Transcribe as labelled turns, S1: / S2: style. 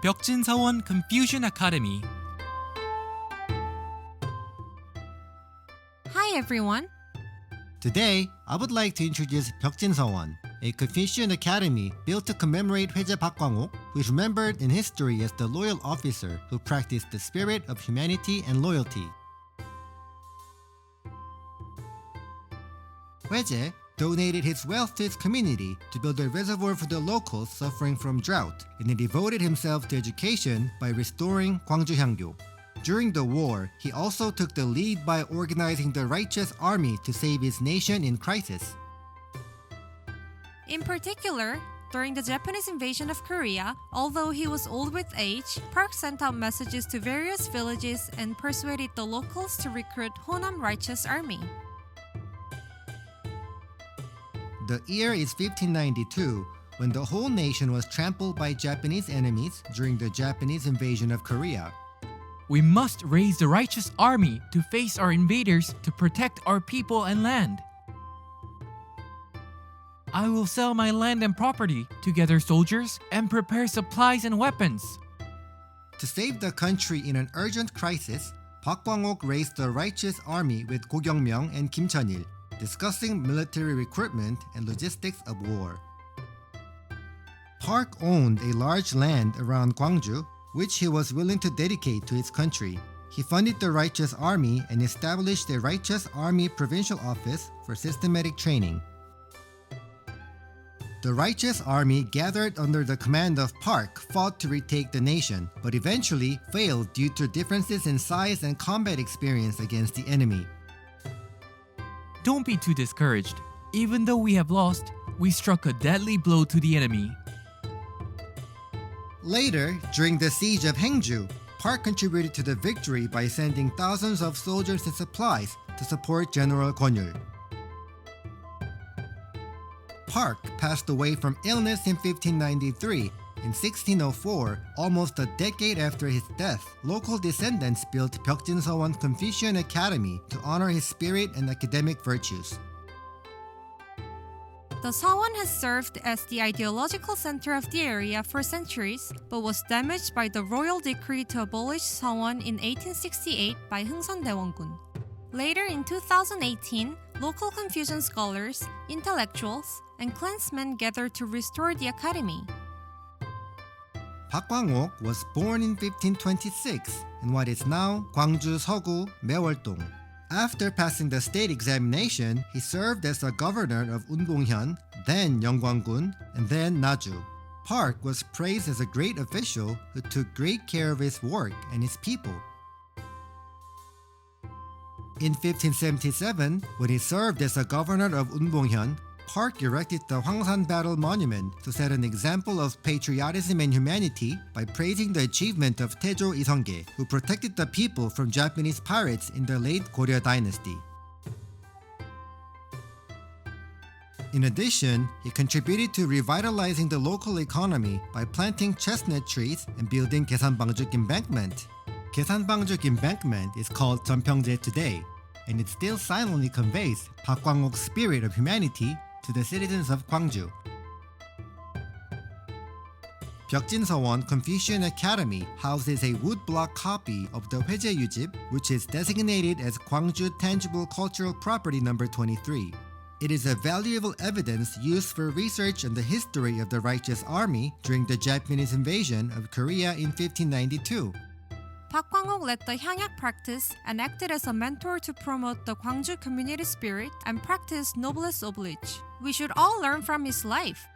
S1: Byeokjinseowon Confucian Academy.
S2: Hi everyone!
S3: Today, I would like to introduce Byeokjinseowon, a Confucian academy built to commemorate Hwaeja Bakwangok, who is remembered in history as the loyal officer who practiced the spirit of humanity and loyalty. Hwaeja donated his wealth to his community to build a reservoir for the locals suffering from drought, and he devoted himself to education by restoring Gwangju Hyangyo. During the war, he also took the lead by organizing the righteous army to save his nation in crisis.
S2: In particular, during the Japanese invasion of Korea, although he was old with age, Park sent out messages to various villages and persuaded the locals to recruit Honam Righteous Army.
S3: The year is 1592, when the whole nation was trampled by Japanese enemies during the Japanese invasion of Korea.
S1: We must raise the righteous army to face our invaders to protect our people and land. I will sell my land and property to gather soldiers and prepare supplies and weapons.
S3: To save the country in an urgent crisis, Bakwangok raised the righteous army with Go Kyung-myung and Kim Chun-il, discussing military recruitment and logistics of war. Park owned a large land around Gwangju, which he was willing to dedicate to his country. He funded the Righteous Army and established a Righteous Army Provincial Office for systematic training. The Righteous Army, gathered under the command of Park, fought to retake the nation, but eventually failed due to differences in size and combat experience against the enemy.
S1: Don't be too discouraged. Even though we have lost, we struck a deadly blow to the enemy.
S3: Later, during the siege of Haengju, Park contributed to the victory by sending thousands of soldiers and supplies to support General Gwon-yul. Park passed away from illness in 1593. In 1604, almost a decade after his death, local descendants built Byeokjinseowon Confucian Academy to honor his spirit and academic virtues.
S2: The Sewon has served as the ideological center of the area for centuries, but was damaged by the royal decree to abolish Sewon in 1868 by Hungseon-daewon-gun. Later in 2018, local Confucian scholars, intellectuals, and clansmen gathered to restore the academy.
S3: Bakwangok was born in 1526 in what is now Gwangju Seogu, Maewol-dong. After passing the state examination, he served as a governor of Unbonghyun, then Yeonggwang-gun, and then Naju. Park was praised as a great official who took great care of his work and his people. In 1577, when he served as a governor of Unbonghyun, Park erected the Hwangsan Battle Monument to set an example of patriotism and humanity by praising the achievement of Taejo Iseongge, who protected the people from Japanese pirates in the late Goryeo dynasty. In addition, he contributed to revitalizing the local economy by planting chestnut trees and building Gaesanbangjuk Embankment. Gaesanbangjuk Embankment is called Jeonpyeongje today, and it still silently conveys Bakwangok's spirit of humanity to the citizens of Gwangju. Byeokjinseowon Confucian Academy houses a woodblock copy of the Hwaeja Yujib, which is designated as Gwangju Tangible Cultural Property No. 23. It is a valuable evidence used for research on the history of the Righteous Army during the Japanese invasion of Korea in 1592.
S2: Bakwangok led the Hyanyak practice and acted as a mentor to promote the Gwangju community spirit and practice noblesse oblige. We should all learn from his life.